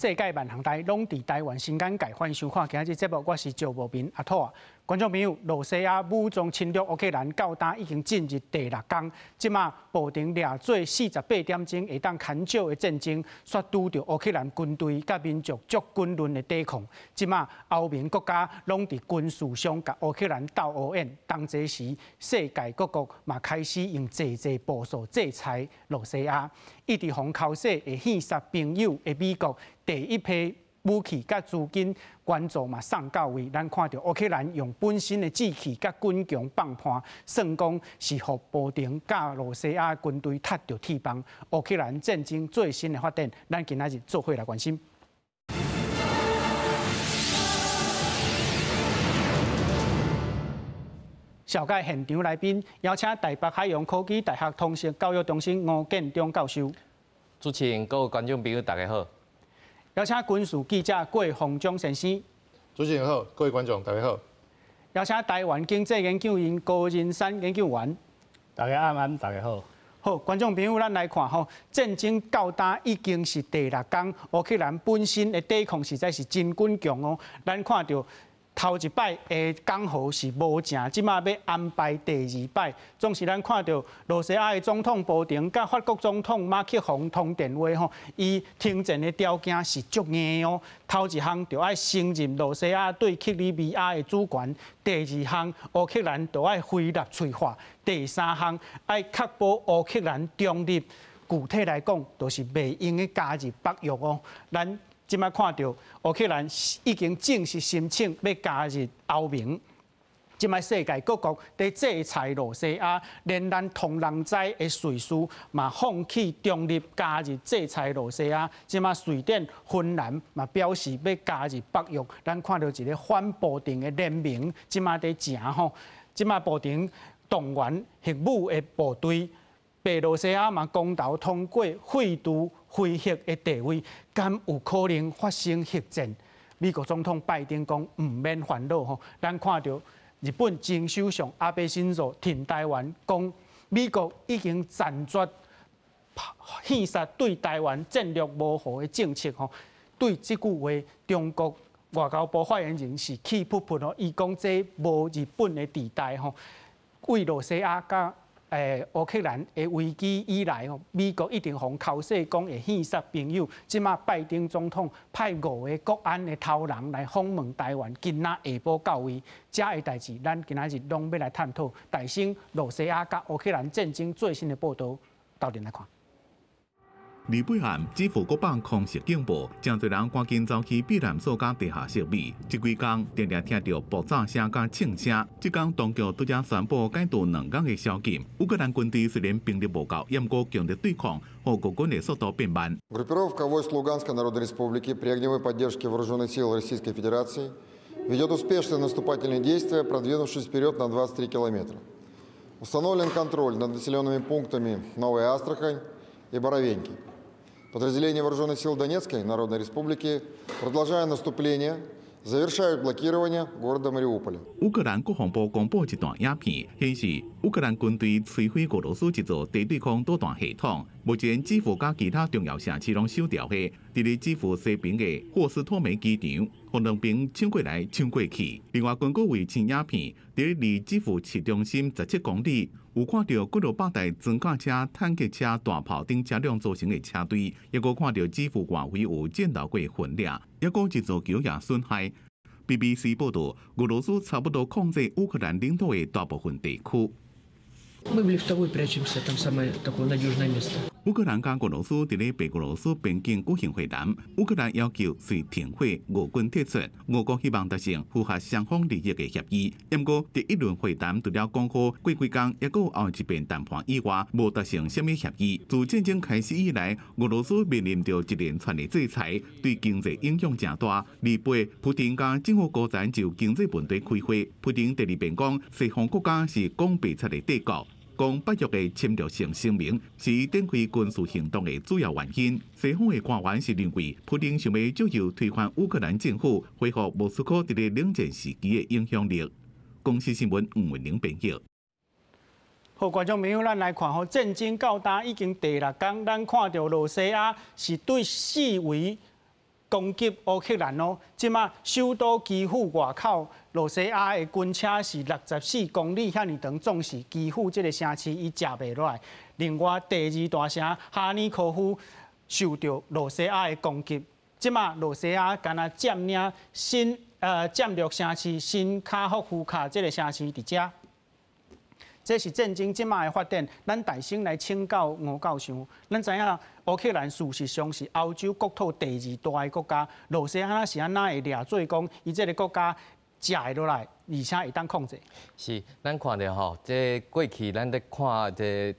世界万行台拢伫台湾新眼界，欢迎收看今日节目，我是赵无民阿土啊。观众朋友，罗西亚武装侵略乌克兰到今已经进入第6天，即马布丁掠做48点钟会当砍少的战争，却拄着乌克兰军队甲民族足军论的抵抗。即马欧盟国家拢伫军事上甲乌克兰斗乌烟，当这时世界各国嘛开始用济步数制裁罗西亚，一直互口说会献杀朋友的美国第一批武器甲资金援助嘛送到位，咱看到乌克兰用本身的志气甲军强放叛，算讲是互布丁甲罗西亚军队踢着铁棒。乌克兰战争最新的发展，咱今仔日做伙来关心。小介现场来宾，邀请台北海洋科技大学通识教育中心吴建中教授。主持人、各位观众朋友，大家好。邀请军事记者郭鸿忠先生。主持人好，各位观众大家好。邀请台湾经济研究院高人山研究员。大家安，大家好。好，观众朋友，咱来看吼，战争到今已经是第6天，乌克兰本身的抵抗实在是真军强哦。咱看到头一摆的讲号是无正，即马要安排第2摆，总是咱看到罗西亚的总统布丁甲法国总统马克宏通电话吼，伊停战的条件是足硬哦。头一项就要承认罗西亚对克里米亚的主权，第2项乌克兰就要飞立催化，第3项要确保乌克兰中立。具体来讲，就是袂用的加入北约哦。咱即摆看到乌克兰已经正式申请要加入欧盟，即摆世界各国在制裁罗西亚，连咱同人哉的瑞士嘛放弃中立加入制裁罗西亚。即摆瑞典、芬兰嘛表示要加入北约。咱看到一个反布丁的联盟，即摆在正吼，即摆布丁动员核武的部队。白罗西亚嘛公投通过废除非核的地位，敢有可能发生核战？美国总统拜登讲唔免烦恼吼。咱看到日本前首相安倍晋三挺台湾，讲美国已经暂绝献杀对台湾战略模糊的政策吼。对这句话，中国外交部发言人是气噗噗吼，伊讲这无日本的地带吼，为罗西亚甲乌克兰的危机以来吼，美国一定互口说讲会献杀朋友。即马拜登总统派5个国安的头人来访问台湾，今仔下晡到位，这个代志咱今仔日拢要来探讨。大兴罗西亚甲乌克兰战争最新的报道，到底来看。日本暗指付国放空袭警报，真侪人赶紧走去避难所甲地下设备。这几天常常听到爆炸声甲庆声。这天当局拄则宣布解除2天的宵禁。乌克兰军队虽然兵力无够，也毋过强烈对抗，互国军的速度变慢。Группировка войск Луганской Народной Республики при огневой поддержке вооруженных сил Российской Федерации ведет успешные наступательные действия, продвинувшись вперед на 23 километра. Установлен контроль над населенными пунктами Новая Астрахань и Боровеньки. Подразделения Вооруженных сил Донецкой Народной Республики, продолжая наступление, завершают блокирование города Мариуполя. 乌克兰国防部公布一段影片，显示乌克兰军队摧毁俄罗斯一座地对空导弹系统。目前，基辅甲其他重要城市拢收掉的。伫咧基辅西边的霍斯托梅机场，互两兵抢过来抢过去。另外，根据卫星影片，伫咧离基辅市中心17公里，有看到几600台装甲车、坦克车、大炮等车辆组成的车队，也阁看到基辅外围有战斗过分裂，也阁一座桥也损害。BBC 报道，俄罗斯差不多控制乌克兰领土的大部分地区。Мы в лифтовой прячемся, там самое такое надежное место. 乌克兰甲俄罗斯伫咧白俄罗斯边境举行会谈，乌克兰要求随停火，俄军退出。俄国希望达成符合双方利益嘅协议。不过，第一轮会谈除了讲好过几天，也有后一遍谈判以外，无达成什么协议。自战争开始以来，俄罗斯面临着一连串的制裁，对经济影响真大。二八，普丁甲政府高层就经济问题开会。普丁第二遍讲，西方国家是讲白贼的帝国。讲北约的侵略性声明是伊展开军事行动的主要原因。西方的官员是认为，普丁想要借由推翻乌克兰政府，恢复莫斯科伫咧冷战时期的影响力。公司新闻吴文玲编辑。好，观众朋友，咱来看吼，战争到今已经第6天，咱看到罗西亚是对4位攻击乌克兰哦。即马首都基辅外口，罗西亚的军车是64公里遐尼长，总是基辅这个城市伊食袂落来。另外，第二大城哈尼科夫受到罗西亚的攻击。即马罗西亚敢若占领占领城市新卡霍夫卡这个城市伫遮。这是战争即马的发展，咱大声来请教吴教授。咱知影乌克兰事实上是欧洲国土第2大的国家，罗西亚是安那会掠做讲，伊这个国家食会落来，而且会当控制。是，咱看到吼，这过去咱咧看这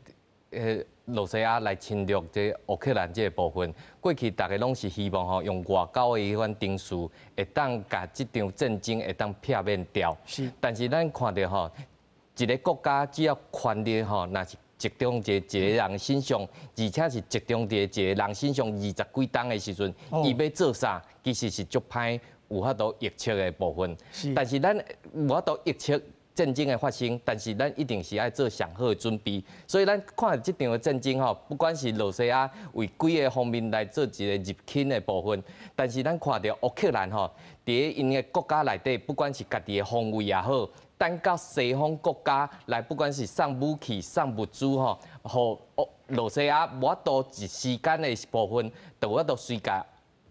罗西亚来侵略这乌克兰这个部分，过去大家拢是希望吼用外交的迄款定数，会当甲这场战争会当避免掉。是，但是咱看到吼。一个国家只要权力吼，若是集中一个人身上，而且是集中伫一个人身上20几档的时阵，伊要做啥，其实是足歹有法度预测的部分。但是咱有法度预测战争的发生，但是咱一定是爱做上好的准备。所以咱看这场的战争吼，不管是罗西亚为几个方面来做一个入侵的部分，但是咱看到乌克兰吼，伫因个国家内底，不管是家己的防卫也好。等到西方国家来，不管是送武器、送物资吼，互罗西亚无法度一时间的部分，就有法度随甲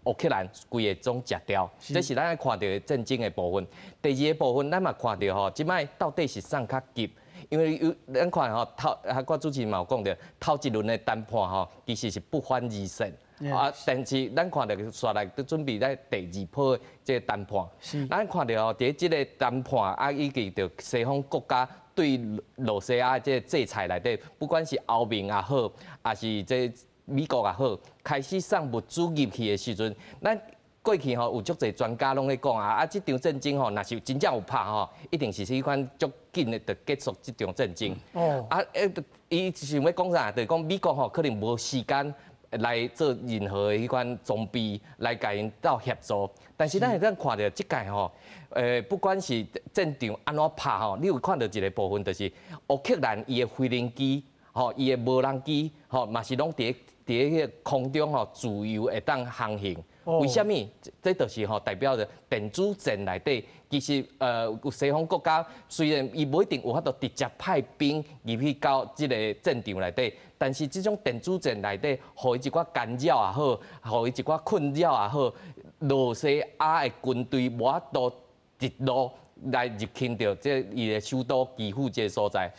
乌克兰规个总食掉。这是咱爱看到的战争的部分。第二个部分，咱嘛看到吼，即摆到底是送较急？因为咱看吼，我主持人嘛有讲到，头一轮的谈判吼，其实是不欢而散。但是咱看到煞来都准备在第2波的这个谈判。咱看到哦，伫这个谈判以及着西方国家对罗西亚这制裁内底，不管是欧盟也好，还是这美国也好，开始送物资入去的时阵，咱过去吼有足侪专家拢咧讲这场战争吼，若是真正有拍吼，一定是迄款足紧的，就结束这场战争。伊想要讲啥？就是讲美国吼可能无时间。来做任何迄款装备来甲因到协助，但是咱会当看到即届吼，不管是战场安怎拍吼，你有看到一个部分，就是乌克兰伊的飞行机，吼，伊的无人机，吼，嘛是拢伫迄个空中吼自由会当航行。为什么？这就是吼代表着电子战内底，其实有西方国家虽然伊无一定有法度直接派兵入去到即个战场内底，但是这种电子战内底，互伊一寡干扰也好，互伊一寡困扰也好，罗西亚的军队无法度一路来入侵到这伊的首都基辅这个所在。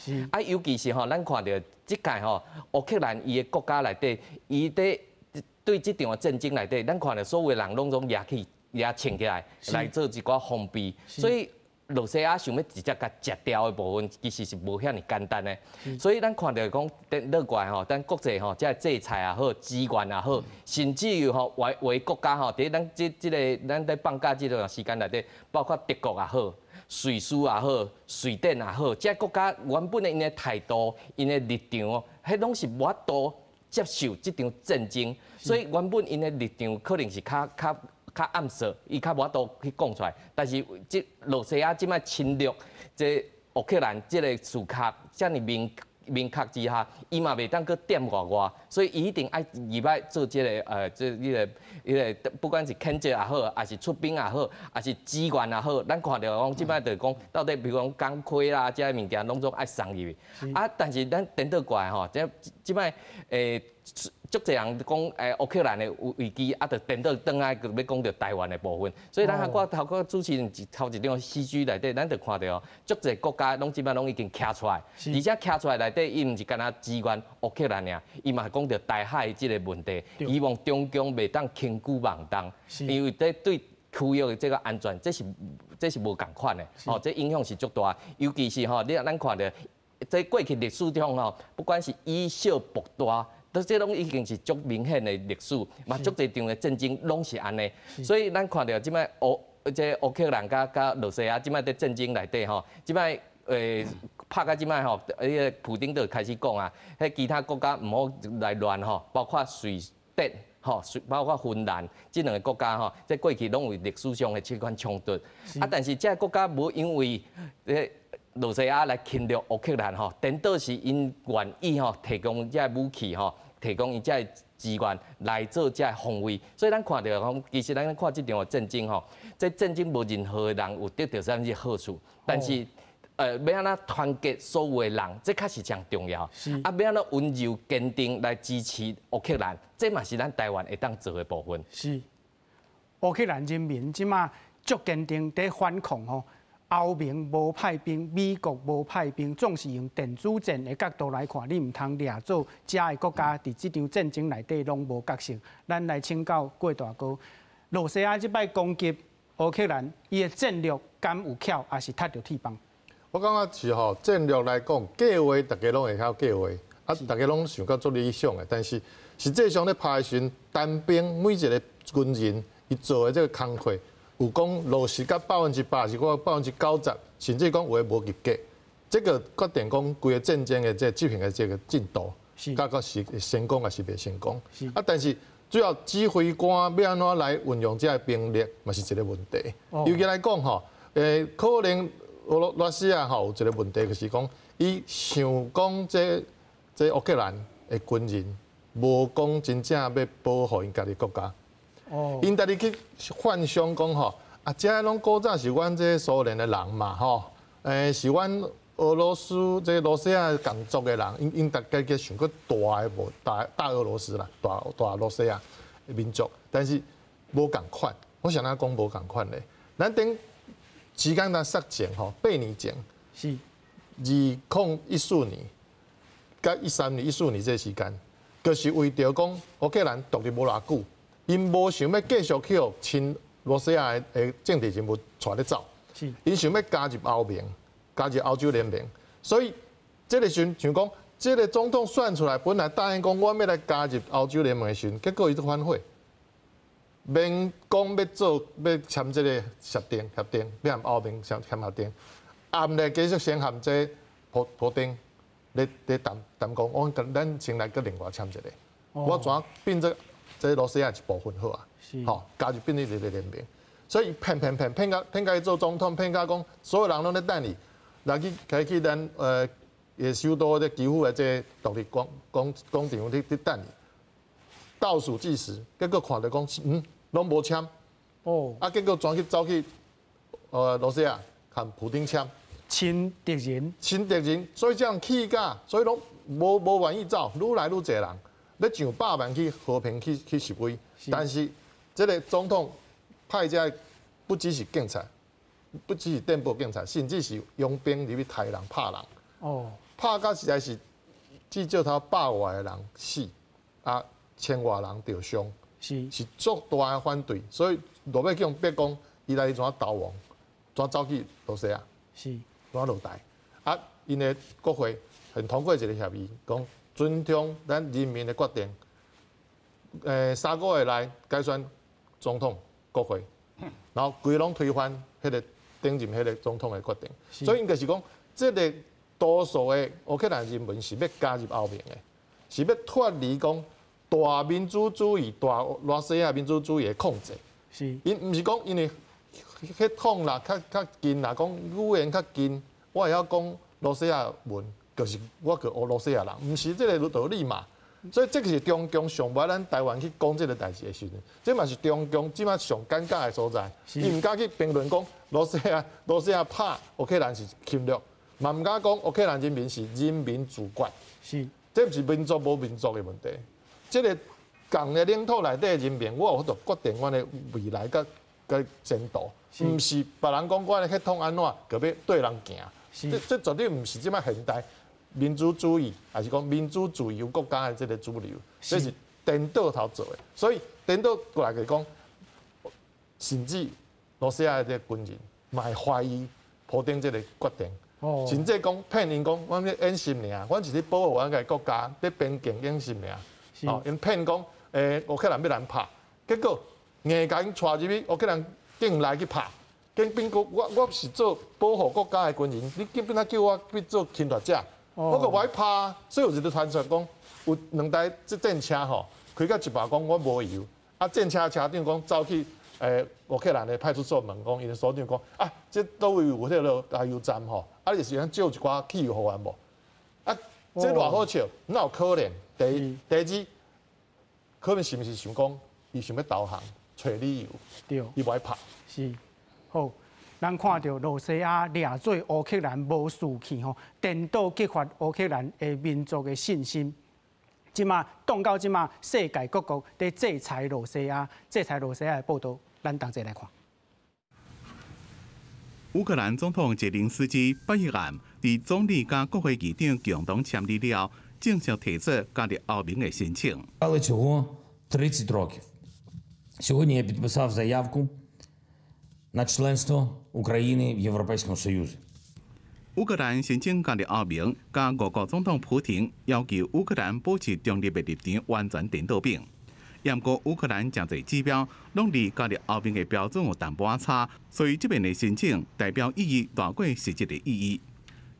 尤其是吼，咱看到即届吼，乌克兰伊的国家内底，伊伫对这场战争内底，咱看到所有人拢总抓起穿起来，来做一寡防备，所以罗西亚想要直接甲食掉的部分，其实是无遐尼简单的。所以咱看到讲，乐观吼，咱国际吼，即个制裁也好，资源也好，甚至于吼为国家吼，伫咱即个咱在放假这段时间内底，包括德国也好。瑞士也好，瑞典也好，这国家原本的因的态度、因的立场，迄拢是无法度接受这场战争，所以原本因的立场可能是较暗色，伊较无法度去讲出来。但是这罗西亚即摆侵略这乌克兰这个事壳，遮尔明确之下，伊嘛袂当去点我，所以伊一定爱入来做这个不管是牵制也好，还是出兵也好，还是资源也好，咱看到讲即摆就是讲到底，比如讲钢盔啦，这物件拢总爱送入去。但是咱颠倒过来吼，即摆足侪人讲乌克兰的危机，就颠倒转来要讲到台湾的部分。所以咱我头个主持人头一张CG内底，咱就看到足侪国家拢即摆拢已经徛出来，而且徛出来内底，伊毋是干那支援乌克兰尔，伊嘛讲到台海即个问题，希望中共袂当轻举妄动，因为对区域的这个安全，这是无共款的，这影响是足大，尤其是咱看到在过去历史中不管是以小博大。这拢已经是足明显的历史，嘛足侪场的战争拢是安尼，所以咱看到即摆乌克兰甲罗西亚即摆在战争内底即摆拍到即摆普丁就开始讲迄其他国家唔好来乱包括瑞典包括芬兰这两个国家在过去拢有历史上的这款冲突，但是这个国家无因为罗西亚来侵略乌克兰颠倒是因愿意提供这武器提供伊这资源来做这防卫。所以咱看到讲，其实咱看这场战争吼，这战争无任何人有得到啥物好处，但是。要安怎团结所有的人，这确实上重要。啊，要安怎温柔坚定来支持乌克兰，这嘛是咱台湾会当做的部分。是，乌克兰人民即马足坚定在反抗吼，欧盟无派兵，美国无派兵，总是用电子战的角度来看，你唔通掠走遮的国家，伫这场战争内底拢无角色。咱来请教郭大哥，罗西亚即摆攻击乌克兰，伊的战略敢有巧，还是踢着铁棒？我感觉是吼战略来讲，计划大家拢会晓计划，啊，大家拢想到做理想的，但是实际上咧拍的时阵，单兵每一个军人伊做的这个工课，有讲落实到80%，是讲90%，甚至讲有诶无及格。这个决定讲规个战争的这执行的这个进度，甲个是成功还是袂成功。啊，但是主要指挥官要安怎来运用这个兵力，嘛是一个问题。尤其来讲吼，可能。俄罗斯啊，吼有一个问题，就是讲，伊想讲这乌克兰的军人，无讲真正要保护因家己国家。因家己去幻想讲吼，啊，这拢古早是阮这苏联的人嘛，吼，是阮俄罗斯这罗西亚共族的人，因大家想个大的无大俄罗斯啦，大罗西亚的民族，但是无共款。我想咱讲无共款咧，咱等。时间咱塞前吼，8年前是2014年、甲13年、14年这时间，就是为着讲乌克兰独立无偌久，因无想要继续去互亲罗西亚的政治人物带咧走，因想要加入欧盟、加入欧洲联盟，所以这个想讲，这个总统选出来，本来答应讲我要来加入欧洲联盟的时，结果伊都反悔。免讲要签这个协定，要和欧盟签协定，暗咧继续先和这普丁咧谈讲，咱先来个另外签一个，我怎变这罗西亚一部分好啊？吼，加入变成一个联盟，所以骗到去做总统，骗到讲所有人拢咧等你，来去咱也首都咧基辅的这独立广场咧等你。倒数计时，结果看到讲，拢无签，结果转去走去，罗西亚和普丁签，亲敌人，所以这样气架，所以拢无愿意走，愈来愈侪人，咧上100万去和平去示威，但是这个总统派这不只是警察，不只是电报警察，甚至是佣兵入去杀人、拍人，拍到实在是至少头100外的人死，啊。1000外人受伤，是足大的反对，所以落尾去用逼讲，伊来怎逃亡，怎走去罗西亚，怎落台。啊，因的国会很通过一个协议，讲尊重咱人民的决定。3个月内改选总统、国会，然后规拢推翻迄个顶任迄个总统的决定。所以应该是讲，这个多数的乌克兰人民是要加入欧盟的，是要脱离讲。大民主主义、大罗西亚民主主义的控制，因毋是讲因为血统啦、较近啦，讲语言较近，我会晓讲罗西亚文，就是我个俄罗斯亚人，毋是这个道理嘛。所以这个是中共上摆咱台湾去讲这个代志的时阵，这嘛是中共即马上尴尬的所在。伊毋敢去评论讲罗西亚拍乌克兰是侵略，嘛毋敢讲乌克兰人民是人民自决。这毋是民族无民族的问题。这个共的领土内底的人民，我有法度决定我的未来甲前途，毋是别人讲我的血统安怎，个要对人行。这绝对毋是即摆现代民主主义，还是讲民主自由国家的这个主流，这是颠倒头做的。所以颠倒过来就是讲，甚至罗西亚的这个军人嘛会怀疑普丁这个决定。甚至讲骗因讲，阮咧演习尔，阮是咧保护阮个国家，咧边境演习尔。因骗讲，乌克兰要来拍，结果硬甲因带入去乌克兰境内去拍，跟边个我是做保护国家的军人，你竟然叫我去做侵略者，我个我拍，所以有一个传说讲，有2台战车吼，开到一半讲我无油，啊战车车长讲走去乌克兰的派出所问讲，因的所长讲啊，这倒位有迄个加油站吼，啊你是想借一寡汽油互阮无？啊，这偌好笑，哪有可能？第二，可能是毋是想讲，伊想要投降，找理由，对，伊无爱拍。是好。咱看到罗西亚掠做乌克兰无士气吼，颠倒激发乌克兰的民族的信心。即马动到即马，世界各国在制裁罗西亚，制裁罗西亚的报道，咱同齐来看。乌克兰总统泽连斯基8日暗，伫总理甲国会议长共同签字了，正式提出加入欧盟的申请。Але цього 30 років. Сьогодні я підписав заявку на членство України в Європейському Союзі. 乌克兰申请加入欧盟，甲俄国总统普京要求乌克兰保持中立的立场完全颠倒并。不过乌克兰真侪指标拢离加入欧盟的标准有淡薄仔差，所以这边的申请代表意义大过实质的意义。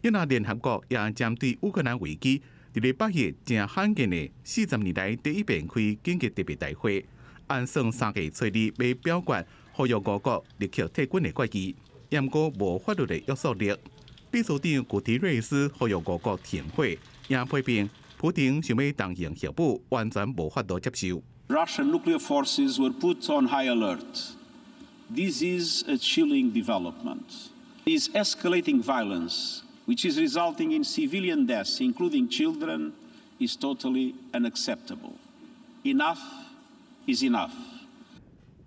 因那联合国也针对乌克兰危机，伫咧8月正罕见的40年来第一遍开紧急特别大会，按算3个初日要表决，呼吁各国立刻退军的决议，不过无法律的约束力。秘书长古提瑞斯呼吁各国停火，也批评普京想要动用核武，完全无法度接受。Russian nuclear forces were put on high alert. This is a chilling development. It is escalating violence, which is resulting in civilian deaths, including children, is totally unacceptable. Enough is enough.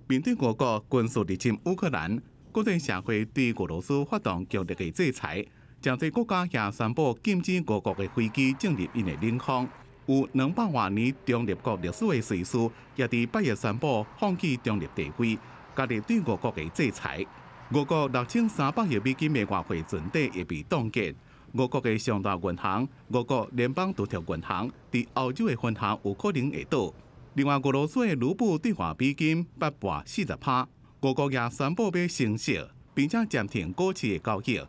面对俄国军事入侵乌克兰，国际社会对俄罗斯发动强烈的制裁，真侪国家也宣布禁止俄国的飞机进入因的领空。有200多年中立国历史的瑞士，也伫8月宣布放弃中立地位，加入对俄国的制裁。俄国6300亿美金的外汇存底也被冻结。俄国的上大银行俄国联邦独立银行伫欧洲的分行有可能会倒。另外，俄罗斯的卢布兑换美金8倍40%，俄国也宣布要升息，并且暂停股市的交易。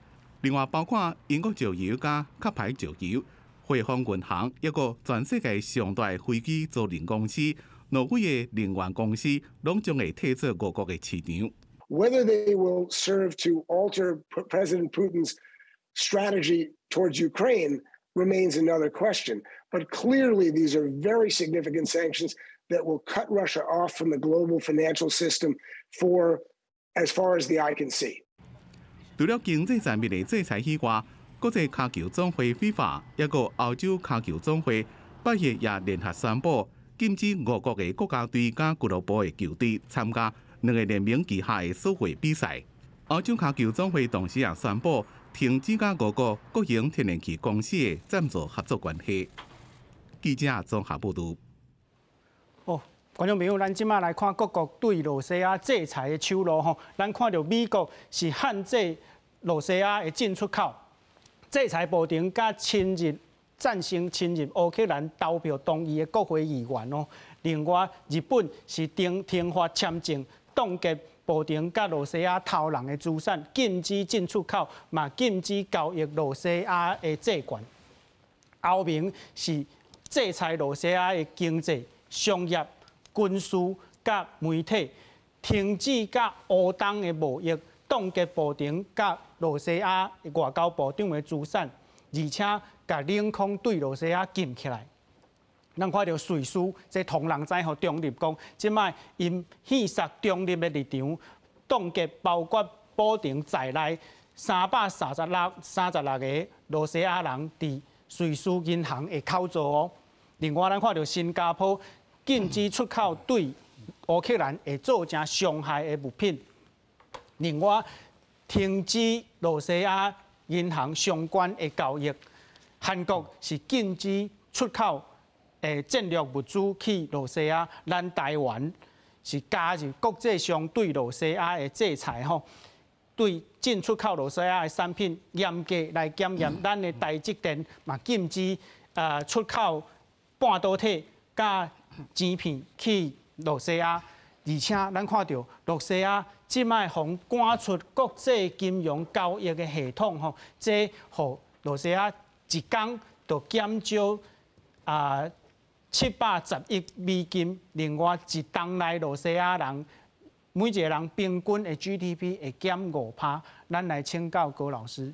另外，包括英国石油加壳牌石油。汇丰银行一个全世界上大飞机租赁公司，挪威的能源公司，拢将会退出俄国的市场。Whether they will serve to alter President Putin's strategy towards Ukraine remains another question. But clearly, these are very significant sanctions that will cut Russia off from the global financial system for as far as the eye can see. 除了经济层面的制裁以外，国际卡球总会 FIFA 一个欧洲卡球总会8月也联合宣布，禁止俄国的国家队甲俱乐部的球队参加2个联名旗下的所会比赛。欧洲卡球总会同时也宣布停止甲俄国国营天然气公司的赞助合作关系。记者综合报道。观众朋友，咱即马来看各国对罗西亚制裁的手路吼，咱看到美国是限制罗西亚的进出口。制裁布丁甲亲日赞成亲日乌克兰投票同意的国会议员哦。另外，日本是停发签证，冻结布丁甲罗西亚偷人的资产，禁止进出口，嘛禁止交易罗西亚的债券。欧盟是制裁罗西亚的经济、商业、军事甲媒体，停止甲乌东的贸易。冻结布丁甲罗西亚外交部长的资产，而且甲领空对罗西亚禁起来。咱看到瑞士这同人知和中立讲，即摆因显示中立的立场，冻结包括布丁在内336个罗西亚人伫瑞士银行的口座哦。另外，咱看到新加坡禁止出口对乌克兰会造成伤害的物品。另外，停止罗西亚银行相关的交易。韩国是禁止出口战略物资去罗西亚，咱台湾是加入国际上对罗西亚的制裁吼，对进出口罗西亚的产品严格来检验。咱的台积电嘛禁止出口半导体甲晶片去罗西亚，而且咱看到罗西亚。即卖互赶出国际金融交易的系统吼，这互罗西亚一天就减少710亿美金。另外，一冬内罗西亚人每一个人平均的 GDP 会减5%。咱来请教高老师，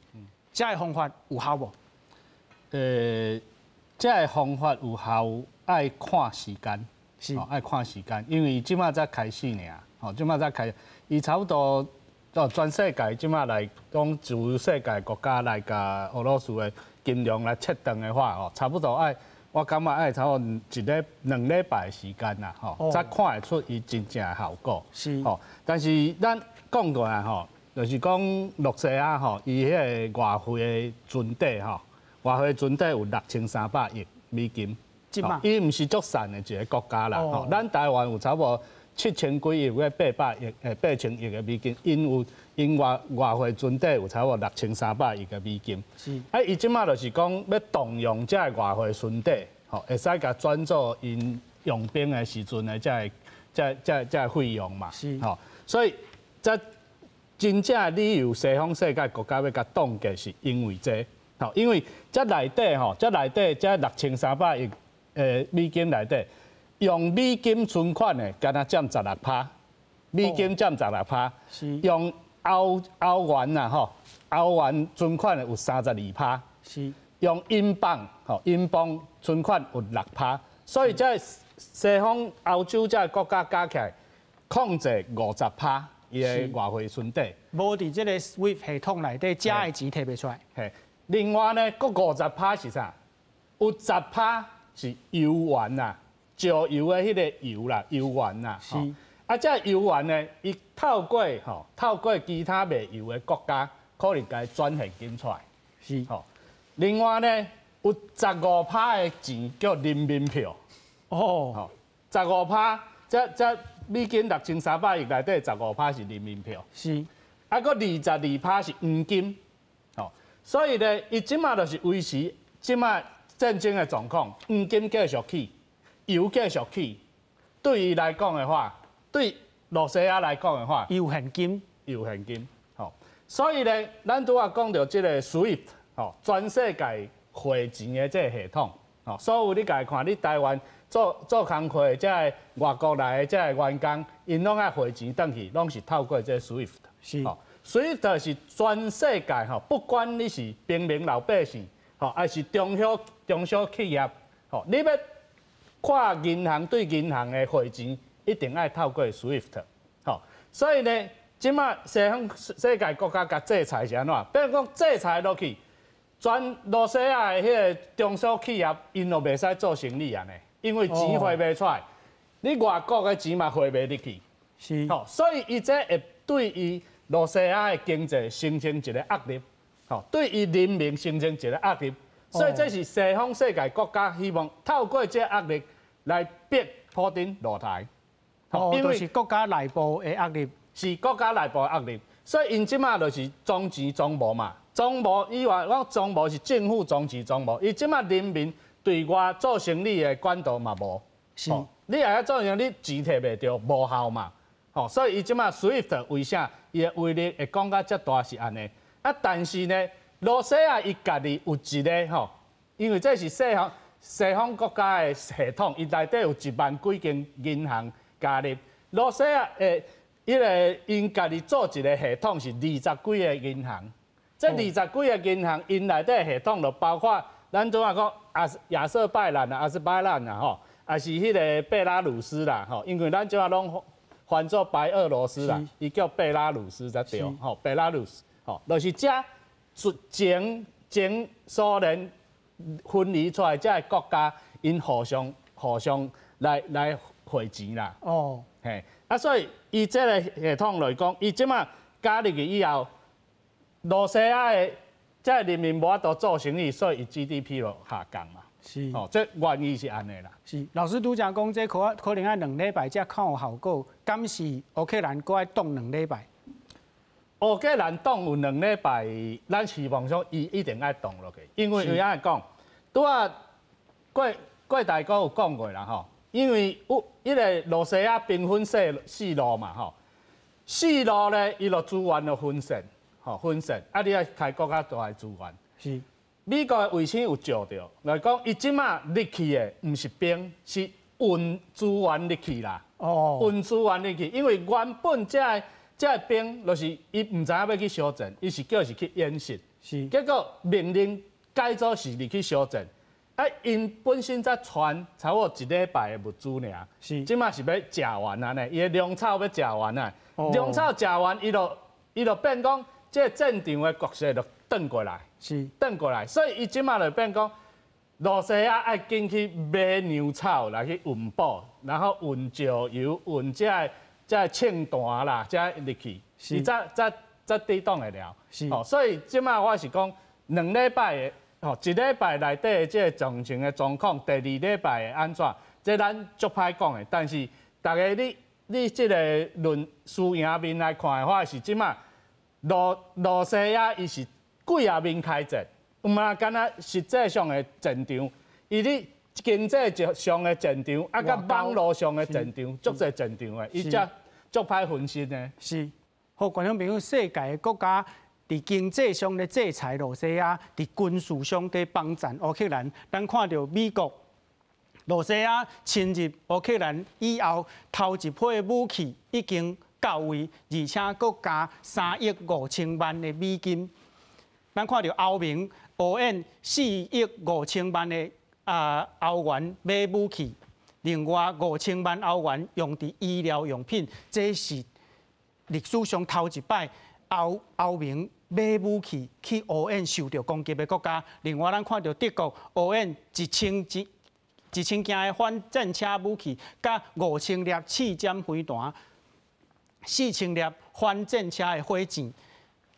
这个方法有效无？这个方法有效，爱看时间。是爱看时间，因为即马才开始呢，即马才开，伊差不多全世界即马来讲，自由世界国家来甲俄罗斯的金量来切断的话，差不多我感觉差不多2礼拜的时间啦，才看会出伊真正的效果。是，但是咱讲过啊，就是讲洛西亚伊迄个外汇的存底外汇存底有6300亿美金。伊毋是足散的一个国家啦，咱台湾有差不多7000几亿个800亿的美金，因外汇存底有差不多6300亿的美金。是，伊即马就是讲要动用这外汇存底，会使甲转做因用兵的时阵的这费用嘛。是，所以这真正理由西方世界国家要甲冻结，是因为这，因为这内底这6300亿。美金内底用美金存款的，敢若占16%，美金占16%，用欧元呐欧元存款的有32%，是用英镑英镑存款有6%，所以这西方欧洲这国家加起来控制50%伊的外汇存底，无伫这个 SWIFT 系统内底加的钱摕袂出来。另外呢，佫50%是啥？有10%。是油元呐，石油的迄个油啦，油元呐。是。这油元呢，伊透过其他卖油的国家，可能甲伊转现金出来。是。另外呢，有15%的钱叫人民票。15%，这美金6300亿内底15%是人民票。是。佫22%是黄金。所以呢，伊即马就是维持即马。战争的状况，黄金继续起，油继续起，对伊来讲的话，对罗西亚来讲的话，有现金，所以呢，咱拄仔讲到这个 SWIFT， 全世界汇钱的这个系统，所有你家看，你台湾做工课的这个外国来的这个员工，因拢爱汇钱转去，拢是透过这 SWIFT。是，SWIFT 是全世界不管你是平民老百姓。还是中小企业，你要看银行对银行的汇钱，一定爱透过 SWIFT。所以呢，即马西方世界国家甲制裁是安怎？比如讲制裁落去，全罗西亚的迄个中小企业，因就袂使做生意啊呢，因为钱汇袂出来，你外国的钱嘛汇袂入去。是，所以伊这会对伊罗西亚的经济形成一个压力。对于人民形成一个压力，所以这是西方世界国家希望透过这压力来逼普丁落台。因为是国家内部的压力，是国家内部的压力，所以因即马就是装钱装无嘛，装无以外，我装无是政府装钱装无，伊即马人民对外做生意的管道嘛无。是，你也要做生意，你钱摕袂着，无效嘛。所以伊即马 SWIFT 为啥伊的威力会讲到遮大是安尼？但是呢，罗西亚伊家己有一个因为这是西方国家的系统，伊内底有1万几间银行加入。罗西亚因家己做一个系统是20几个银行，这20几个银行因内底的系统就包括咱怎啊讲亚瑟拜兰啊、阿斯拜兰啊也是迄个贝拉鲁斯啦因为咱怎啊拢翻做白俄罗斯啦，伊叫贝拉鲁斯才对贝拉鲁斯。就是前苏联分离出来这个国家，因互相来汇钱啦。所以以这个系统来讲，伊即马加入去以后，罗西亚的这个人民无法度做生意，所以伊 GDP 就下降嘛。是，这原因是安尼啦。是，老师拄则讲，这可能要2礼拜才看有效果，敢是乌克兰搁要冻2礼拜？乌克兰冻有2礼拜，咱希望说伊一定爱冻落去，因为有影讲，拄啊郭大哥有讲过啦因为迄个罗西亚兵分4路嘛4路咧，伊就资源就分散，你要开国家大的资源。是，美国的卫星有照到，来讲伊即马入去的毋是兵，是运资源入去啦。运资源入去，因为原本这个兵就是伊唔知影要去修正，伊是叫是去演习，是结果命令改做是入去修正，因本身才传差不多1礼拜的物资尔，是，即马是要食完啊呢，伊的粮草要食完啊，粮草食完，伊就变讲，这战场的局势就转过来，是，转过来，所以伊即马就变讲，罗西亚爱紧去买牛草来去运补，然后运石油，运这庆弹啦，这入去，伊才抵挡得了。是，所以即马我是讲2礼拜的。1礼拜内底的这정情的状况，第2礼拜的安怎？这咱足歹讲的。但是大家你这个论输赢面来看的话，是即马罗西亚伊是几啊面开战，毋嘛敢若实际上的战场，伊咧经济上的战场，啊，甲网络上的战场，足侪战场的，伊才足歹分析呢。是，好，观众朋友，世界的国家。伫经济上咧制裁罗西亚，伫军事上伫帮战乌克兰，咱看到美国、罗西亚侵入乌克兰以后，头一批武器已经到位，而且佫加3亿5千万的美金。咱看到欧盟乌援4亿5千万的欧元买武器，另外5千万欧元用伫医疗用品，这是历史上头一摆欧盟。买武器去乌援受到攻击的国家，另外咱看到德国乌援1000件的反战车武器，甲5000粒刺针飞弹，4000粒反战车的火箭，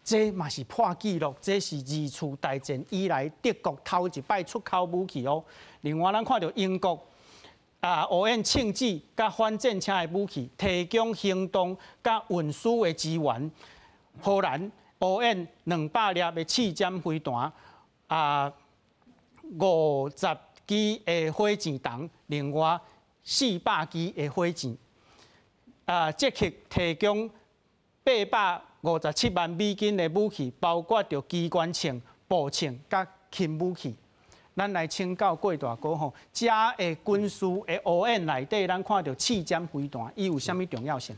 这嘛是破纪录，这是二次大战以来德国头一摆出口武器哦。另外咱看到英国乌援枪支甲反战车的武器，提供行动甲运输的支援，荷兰。乌援200粒的刺针飞弹，50支的火箭筒，另外400支的火箭，积极提供857万美金的武器，包括着机关枪、步枪甲轻武器。咱来请教郭大哥吼，这的军事的乌援内底，咱看到刺针飞弹，伊有啥物重要性？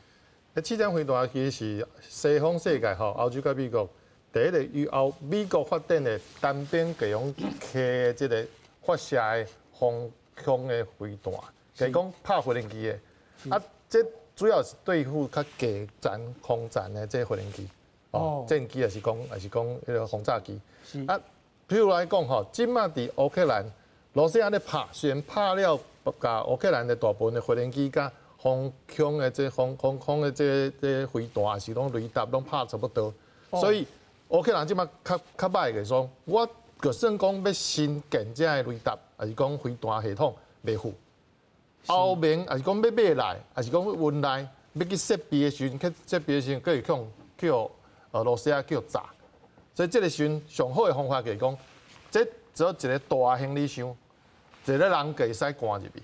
刺针飞弹其实是西方世界吼，欧洲甲美国第一个由美国发展的单边各种客的这个发射的防空的飞弹，就是讲拍无人机的。啊，这主要是对付较近战、空战的这无人机，战机也是讲迄个轰炸机。啊，譬如来讲吼，即马伫乌克兰，罗西亚咧拍，虽然拍了甲乌克兰的大部分的无人机甲防空的防空的这飞弹，也是拢雷达拢拍差不多，所以乌克兰即马较歹个说，我就算讲要新建这雷达，还是讲飞弹系统袂赴。欧盟还是讲要买来，还是讲要运来，要去设备的时阵，去设备的时阵，可以去罗西亚去炸。所以这个时阵上好的方法就是讲，这只要一个大行李箱，一个人可以使关入去。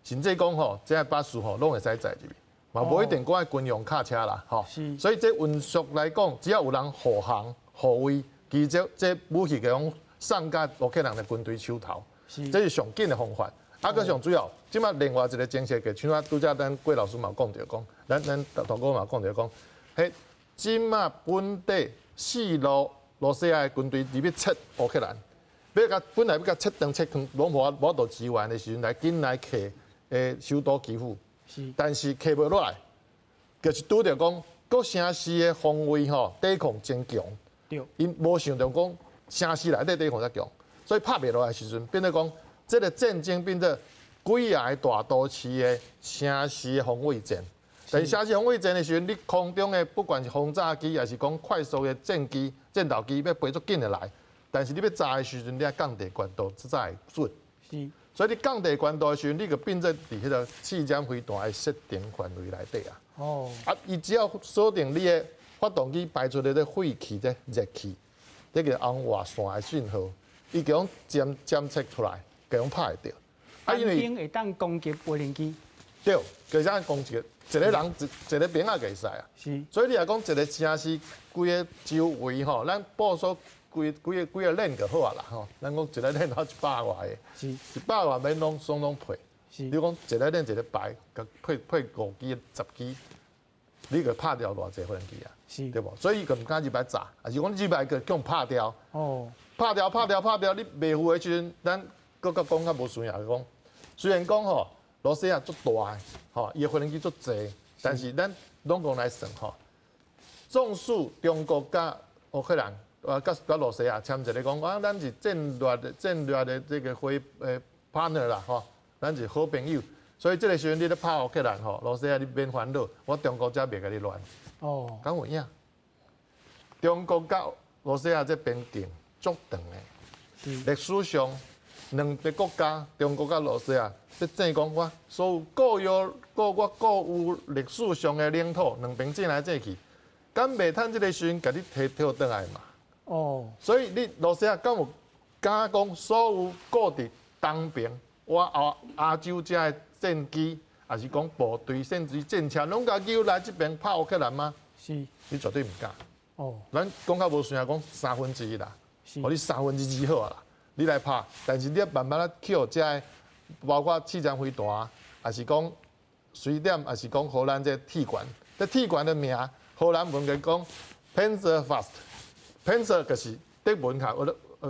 甚至讲吼，这巴士吼拢会使载入去，嘛无一定讲爱军用卡车啦，吼。所以这运输来讲，只要有人护航、护卫，其实这武器给送到乌克兰的军队手头，这是上紧的方法。啊，佮上主要，即马另外一个政策嘅，像拄则咱郭老师嘛讲着讲，咱大哥嘛讲着讲，迄即马本地4罗西亚的军队入去撤乌克兰，本来要甲撤退，拢无度支援的时阵，来紧来克。首都基辅，但是克不落来，就是拄着讲各城市的防卫吼抵抗真强，因无想到讲城市内底抵抗较强，所以拍袂落来时阵，变做讲这个战争变做几个大都市的城市的防卫战。但是城市防卫战的时阵，你空中的不管是轰炸机，还是讲快速的战斗机，要飞足紧的来，但是你要炸的时阵，你要降低高度，才会准。所以你降低高度的时阵，你就变做伫迄个刺针飞弹的设定范围内底啊。伊只要锁定你的发动机排出来的废气、这热气，这个红外线的讯号，伊给用监测出来，给用拍会到。因为会当攻击无人机。对，就是按攻击，一个人一个兵也可以使啊。所以你来讲，一个城市规个周围吼，咱部署。几个链就好啊啦吼，咱讲一个链到100外个，100外免拢配。你讲一个链一个排，甲配5支、10支，你个拍掉偌济无人机啊？对无？所以伊个毋敢入来炸，还是讲入来个叫拍掉。拍掉，你袂赴的时阵，咱搁较讲较无顺啊，讲虽然讲吼，罗西亚足大个，吼，伊个飞行机足济，但是咱拢共来算吼，纵使中国甲乌克兰甲罗西亚签一个讲，咱是战略的这个partner 啦，吼，咱是好朋友。所以这个时阵你咧拍乌克兰吼，罗西亚你免烦恼，我中国才袂甲你乱。哦，敢有影？中国甲罗西亚这边境足长的，历史上两个国家，中国甲罗西亚，即正讲我所有各有历史上的领土，两边争来争去，敢袂趁这个时阵甲你摕倒来嘛？哦，所以你罗西亚敢有敢讲所有各伫东边，我亚洲遮的战机，还是讲部队，甚至战车，拢甲叫来这边拍乌克兰吗？是，你绝对唔敢。哦，咱讲较无算啊，讲1/3啦，互你2/3好啊啦，你来拍，但是你要慢慢啊扣遮，包括气战飞弹，还是讲水点，还是讲荷兰这铁管，这铁管的名，荷兰文嘅讲 Panzerfaust，Panzer 就是德文卡，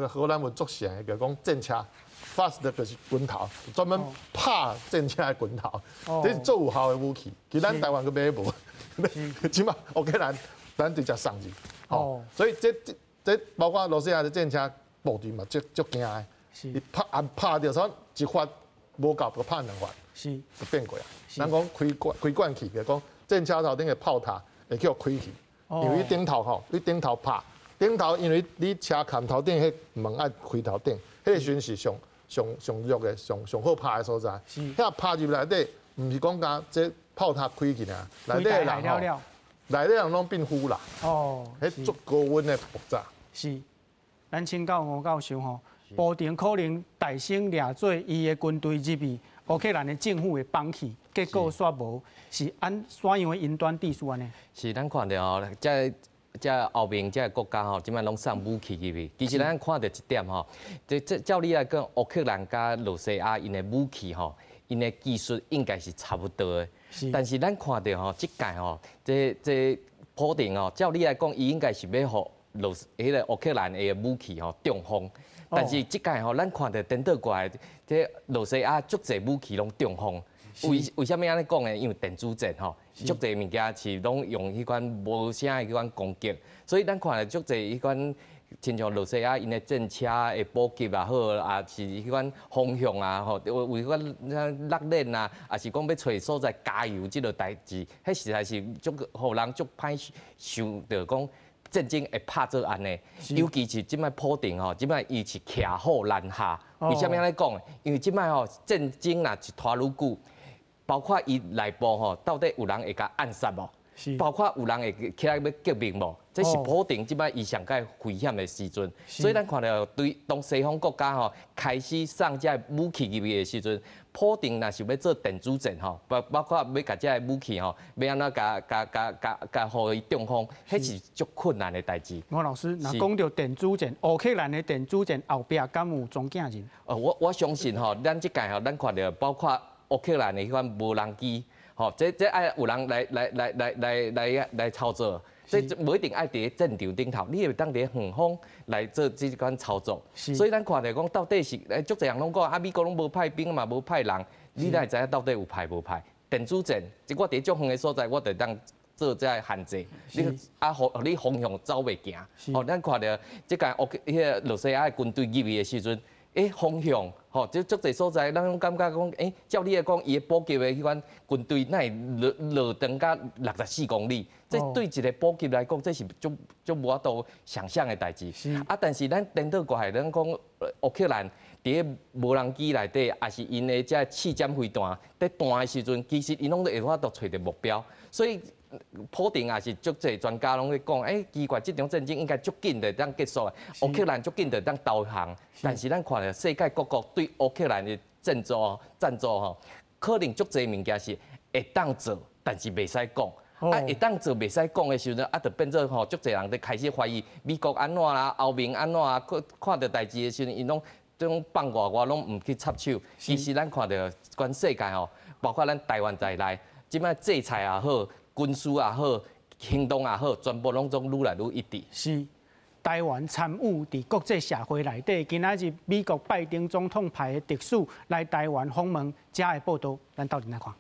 荷兰文作成嘅，就讲战车。Fast 就是滚头，专门拍战车的滚头，这是最有效的武器。其实咱台湾个买无，起码乌克兰咱直接送去。哦，所以这包括罗西亚的战车部队嘛，足惊的。伊拍着说一发无够，就拍2发，是就变过啊。咱讲开罐器嘅，讲战车头顶的炮塔会叫开去，因为顶头吼，你顶头拍，顶头因为你车砍头顶迄门爱开头顶，迄个时阵是上弱的、上好拍的所在，遐拍入内底，唔是讲甲这炮塔开去啊，内底人吼，内底人拢变腐啦。哦，迄足高温的爆炸。是，咱请教吴教授吼，布丁可能大声掠做伊的军队入去乌克兰的政府的帮去，结果煞无，是按怎样的云端地数安尼？是，咱看到吼，这后面这国家吼，即摆拢送武器入去。其实咱看到一点吼，照理来讲，乌克兰甲罗西亚因的武器吼，因的技术应该是差不多的。但是咱看到吼，即届吼，这普丁吼，照理来讲，伊应该是要互迄个乌克兰的武器吼中锋。但是即届吼，咱看到颠倒过来，这罗西亚足侪武器拢中锋。为什么安尼讲呢？因为电子战吼，足侪物件是拢用迄款无声的迄款攻击，所以咱看到足侪迄款，亲像罗西亚因的战车的补给也好，也是迄款方向啊，吼，为迄款落链啊，也是讲要找所在加油即个代志，迄实在是足互人足歹想到讲。战争会拍做安尼，尤其是即摆普丁吼，即摆伊是骑虎难下。为什么安尼讲？因为即摆吼战争若是拖愈久，包括伊内部吼，到底有人会甲暗杀无？包括有人会起来要革命无？这是普丁即摆伊上界危险的时阵。所以咱看到对当西方国家吼开始送这武器入去的时阵，普丁若是要做电子战吼，包括要甲这武器吼，要安怎甲互伊中锋，迄是足困难的代志。吴老师，若讲到电子战，乌克兰的电子战后壁敢有装甲人？我相信吼，咱即届吼，咱看到包括乌克兰的迄款无人机，吼，这爱有人来操作。所以无一定爱伫战场顶头，你会当伫远方来做这款操作。所以咱看来讲，到底是足侪人拢讲啊，美国拢无派兵嘛，无派人，你哪会知影到底有派无派？电子战，即我伫足远的所在，我就当做这限制。你啊，互你方向走袂行。哦，咱看到即个迄个罗西亚军队入去的时阵，方向，吼，即足侪所在，咱拢感觉讲，照你来讲，伊的补给的迄款军队，那会落长到64公里。这对一个补给来讲，这是足无法度想象的代志。啊，但是咱颠倒过来，咱讲乌克兰伫个无人机内底，也是因的这气战飞弹在弹的时阵，其实因拢会法度找到目标。所以普丁也是足侪专家拢在讲，奇怪，这场战争应该足紧的当结束的，乌克兰足紧的当投降。但是咱看到世界各国对乌克兰的赞助吼，可能足侪物件是会当做，但是袂使讲。会当做袂使讲的时阵，就变做吼，足侪人在开始怀疑美国安怎啦，欧盟安怎啊，看到代志的时阵，因拢放外拢唔去插手。其实咱看到全世界吼，包括咱台湾在内，即摆制裁也好，军事也好，行动也好，全部拢愈来愈一致。是，台湾参与伫国际社会内底。今仔日美国拜登总统派的特使来台湾访问，这的报道，咱到底来看。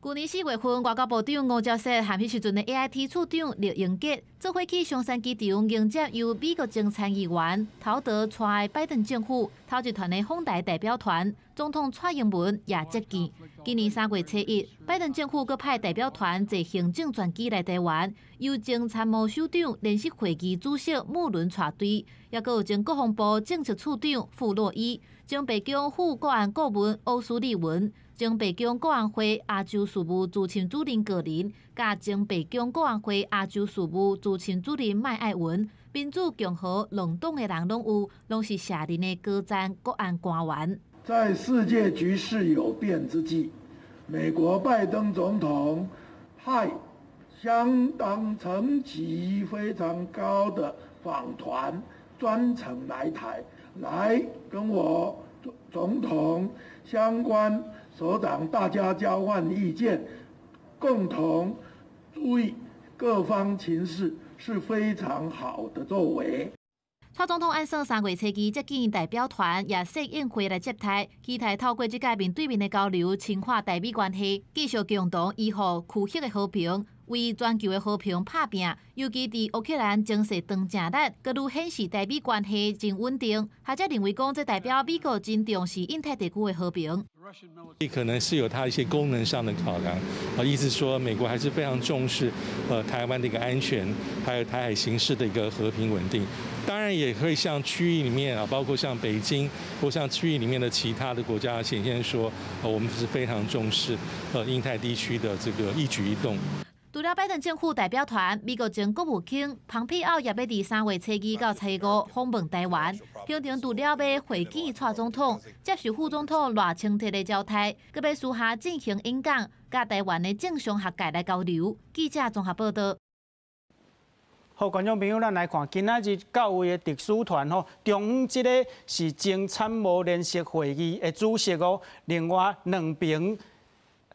去年4月份，外交部长吴钊燮和迄时阵的 AIT 处长廖永杰做伙去松山机场迎接由美国政参议员陶德带拜登政府头一团的访台代表团，总统蔡英文也接见。今年3月7日，拜登政府阁派代表团坐行政专机来台湾，由前参谋首长联席会议主席穆伦带队，也阁有前国防部政策处长傅洛伊，前白宫副国安顾问欧苏利文。前白宫国安会亚洲事务资深主任个人，甲前白宫国安会亚洲事务资深主任麦爱文，民主共和两党的人拢有，拢是下任的高层国安官员。在世界局势有变之际，美国拜登总统派相当层级非常高的访团专程来台，来跟我总统相关首长大家交换意见，共同注意各方情势，是非常好的作为。蔡总统按算3月7日接见代表团，也设宴会来接待，期待透过这届面对面的交流，深化台美关系，继续共同维护区域的和平，为全球的和平打拼。尤其伫乌克兰情势长正热，阁愈显示台美关系真稳定。学者认为讲，这代表美国真重视印太地区的和平。可能是有它一些功能上的考量，意思说美国还是非常重视台湾的一个安全，还有台海形势的一个和平稳定。当然也可以像区域里面包括像北京或像区域里面的其他的国家显现说，我们是非常重视印太地区的这个一举一动。除了拜登政府代表团，美国前国务卿蓬佩奥也要伫3月7日到7月5访问台湾。行程除了要会见蔡总统，接受副总统赖清德的招待，阁要私下进行演讲，甲台湾的政商学界来交流。记者综合报道。好，观众朋友，咱来看今仔日到位的特使团吼，中午这个是前参谋联席会议的主席哦，另外2名，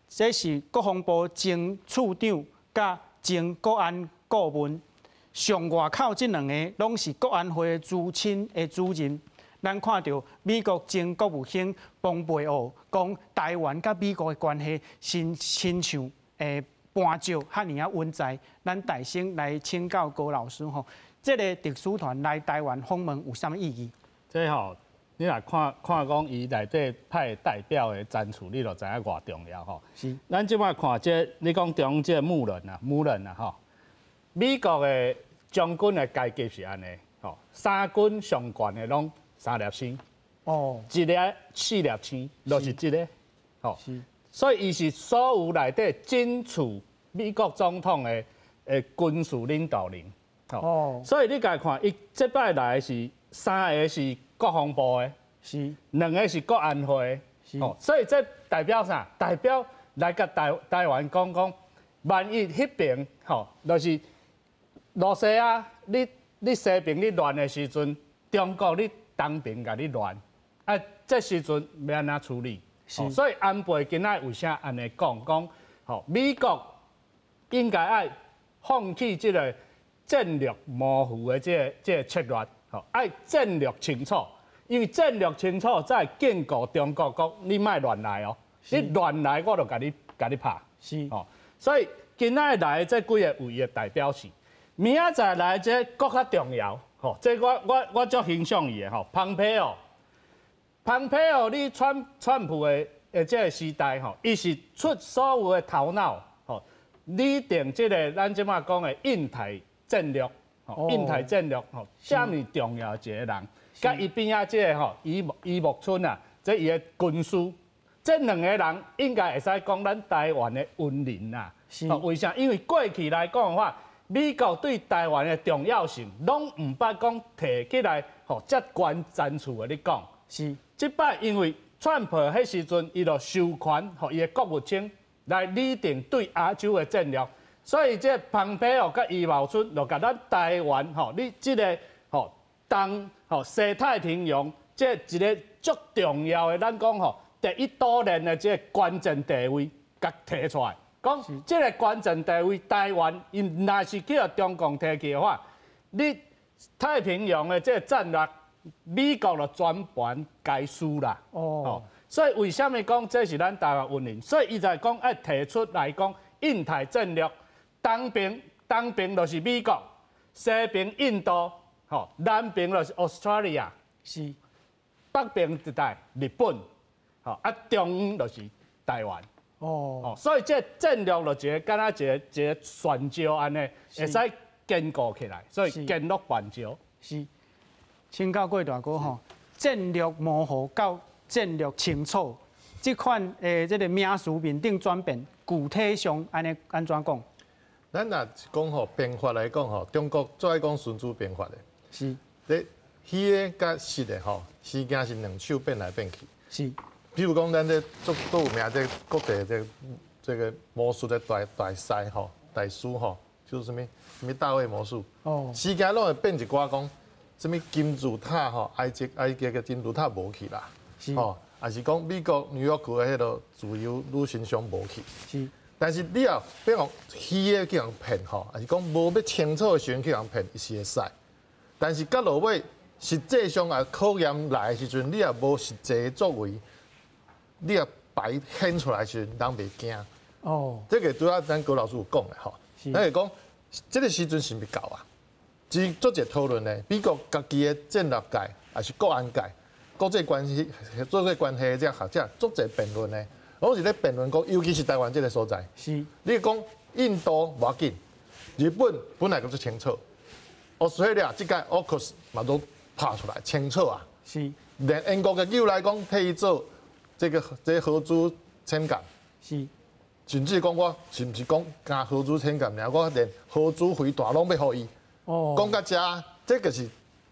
这是国防部前处长。甲前国安顾问上外口这2个，拢是国安会资深的主任。咱看到美国前国务卿蓬佩奥讲，台湾甲美国的关系亲像搬石遐尼啊稳在。咱大声来请教高老师吼，这个特使团来台湾访问有啥物意义？这吼，你若看讲伊内底派代表的参处，你就知影偌重要吼。是。咱即摆看这，你讲中这穆伦啊吼，美国的将军的阶级是安尼吼，3军上悬的拢3粒星，哦，1粒4粒星，就是这个吼。是。所以伊是所有内底争取美国总统的军事领导人。哦。所以你家看，伊这摆来是3个是。国防部的是2个是国安会的，哦，所以这代表啥？代表来甲台湾讲，万一迄边吼，就是罗西啊，你西边你乱的时阵，中国你东边甲你乱，这时阵要安怎处理？所以安倍今仔为啥安尼讲？吼，美国应该爱放弃这个战略模糊的这个策略。爱战略清楚，因为战略清楚才建构中国国，你莫乱来哦！你乱来，我就甲你拍。是哦，所以今仔来这几个位的代表是，明仔载来这更较重要。吼，这我足欣赏伊的吼，蓬佩奥，你川普的这个时代吼，伊是出所有的头脑吼，拟定这个咱即马讲的印太战略。印太战略吼，这么重要一个人，甲伊边仔这个吼，伊木村啊，这伊的军师，这2个人应该会使讲咱台湾的恩人呐。为啥？因为过去来讲的话，美国对台湾的重要性，拢唔捌讲提起来，吼，遮悬战处的你讲。是。即摆因为川普迄时阵，伊就授权，吼，伊的国务卿来拟定对亚洲的战略。所以这蓬佩奥甲伊茂村，就甲咱台湾吼，你这个吼西太平洋这一个足重要的，咱讲吼第一岛链的这个关键地位，甲提出来，讲这个关键地位，台湾因若是叫中共提起的话，你太平洋的这个战略，美国就全盘该输啦。哦，所以为什么讲这是咱台湾运营？所以伊在讲爱提出来讲印太战略，东边就是美国，西边印度，吼，南边就是 Australia， 是，北边一带日本，吼，啊中就是台湾。哦，所以这战略就一个敢若一个旋礁安尼，会使坚固起来，所以坚若板桥。是，请教过大哥吼，战略模糊到战略清楚，这款这个名词面顶转变，具体上安尼安怎讲？咱若讲吼变法来讲吼，中国最爱讲孙子变法的。是。你虚的甲实的吼，时间是两手变来变去。是。比如讲，咱这都有名这国际这个魔术的大师吼，大师吼，就是什么大卫魔术。哦。时间拢会变一寡讲，什么金字塔吼，埃及的金字塔无去啦。是。吼，也是讲美国纽约区的迄个自由女神像无去。是。但是你啊，比如讲虚的去人骗吼，也是讲无要清楚的时阵去人骗，伊是会使。但是到落尾实际上啊考验来的时阵，你也无实际的作为。你也摆显出来时，人袂惊。哦，这个主要咱高老师有讲的吼。咱会讲，这个时阵是未够啊。是做一个讨论呢，美国家己的战略界，还是国安界、国际关系、这些学者做一个辩论呢。我是咧辩论讲，尤其是台湾这个所在。是。你讲印度无要紧，日本本来就是清楚，Australia 这届 AUKUS 嘛都拍出来清楚啊。是。连英国嘅友来讲，替伊做。这个合资签感是，甚至讲我是毋是讲加合资签感尔，我连合资回答拢要互伊。哦，讲到这个是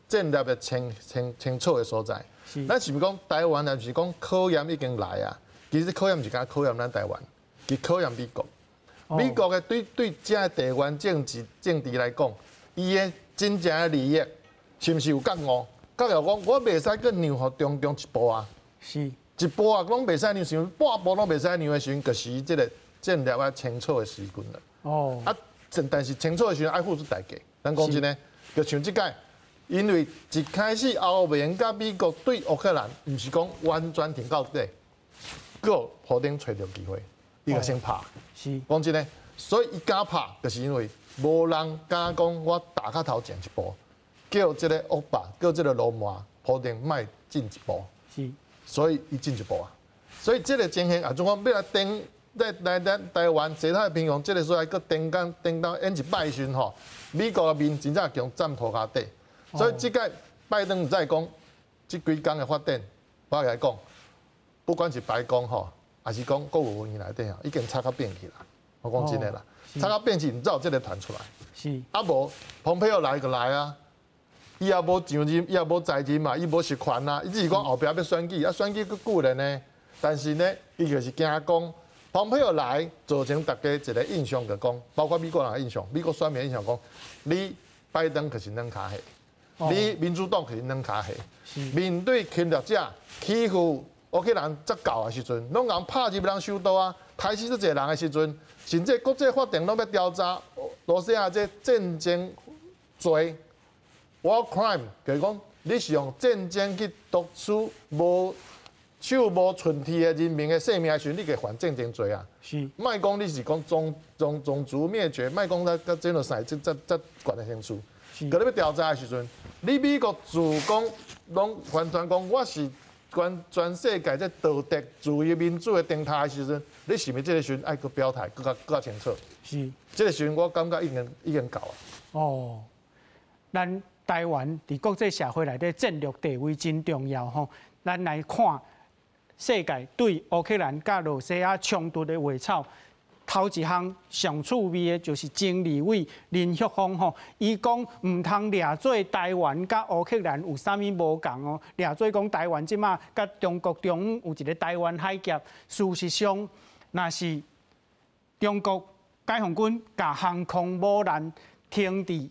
战略的清楚的所在。是，咱是毋是讲台湾啊？是讲考验已经来啊？其实考验毋是讲考验咱台湾，是考验美国。美国的对这地缘政治来讲，伊的真正的利益是毋是有觉悟？觉悟讲我袂使去让互中共一步啊？是。一步啊，拢袂使让，想半步拢袂使让的时阵，就是这个战略啊清楚的时阵了。哦。啊，但是清楚的时阵爱付出代价。咱讲真呢，就像这届，因为一开始欧盟甲美国对乌克兰，毋是讲完全停到底，佫普丁找到机会，伊个先拍。是。讲真呢，所以伊敢拍，就是因为无人敢讲我打卡头前一步，叫这个欧巴，叫这个罗马，普丁迈进一步。是。所以伊进一步啊，所以这个情形啊，就讲要来登来咱台湾西太平洋这个所在，佮登到演一摆时吼，美国的面真正强占涂骹底，所以这个拜登在讲，这几天的发展，我来讲，不管是白宫吼，还是讲国务院内底吼，已经差较变去啦。我讲真的啦，差较变去，你才有这个传出来。是。啊无，蓬佩奥来就来啊。伊也无上任，伊也无在任嘛，伊无实权啊。伊只是讲后壁要选举，啊选举佫久了呢。但是呢，伊就是惊讲，蓬佩奥来造成大家一个印象，就讲，包括美国人的印象，美国选民印象讲，你拜登可是软脚蟹，你民主党可是软脚蟹。面对侵略者欺负乌克兰则够的时阵，拢人拍入人首都啊，杀死这侪人的时阵，甚至国际法庭拢要调查罗西亚这战争罪。War crime 就是讲，你是用战争去夺取无手无寸铁的人民的性命的时阵，你给犯战争罪啊！是，莫讲你是讲种族灭绝，莫讲咱甲这落赛这管得清楚。是，可你要调查的时阵，你美国自讲拢完全讲我是全世界这道德、自由、民主的灯塔的时阵，你是毋是这个时阵爱去表态，更加清楚？是，这个时阵我感觉已经够啊。哦，咱。台湾伫国际社会内底战略地位真重要吼，咱来看世界对乌克兰甲罗西亚冲突的话草，头一项上趣味的就是经理委林旭峰吼，伊讲唔通掠做台湾甲乌克兰有啥物无共哦，掠做讲台湾即马甲中国中有一个台湾海峡，事实上那是中国解放军甲航空母舰停伫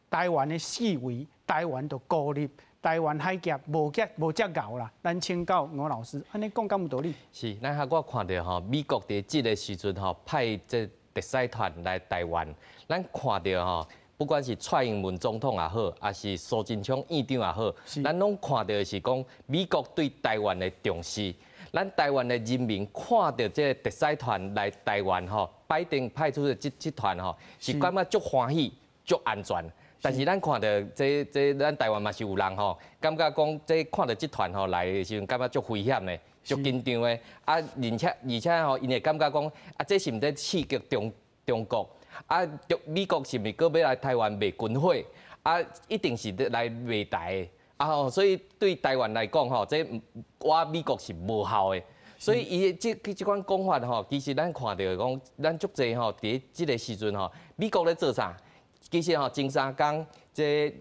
台湾的四围，台湾就孤立，台湾海峡无遮厚啦。咱请教吴老师，安尼讲敢有道理？是，咱我看到吼，美国伫即个时阵吼派这特使团来台湾，咱看到吼，不管是蔡英文总统也好，还是苏贞昌院长也好，咱拢看到的是讲美国对台湾的重视。咱台湾的人民看到这个特使团来台湾吼，拜登派出的这团吼，是感觉足欢喜、足安全。但是咱看到这咱台湾嘛是有人吼，感觉讲这看到这团吼来的时阵，感觉足危险的、足紧张的。啊，而且吼，因会感觉讲啊，这是毋在刺激中国。啊，美国是毋是搁要来台湾卖军火？啊，一定是来卖台的。啊，所以对台湾来讲吼，这我美国是无效的。所以伊这款讲法吼，其实咱看到讲，咱足济吼，伫即个时阵吼，美国咧做啥？其实吼，前3天这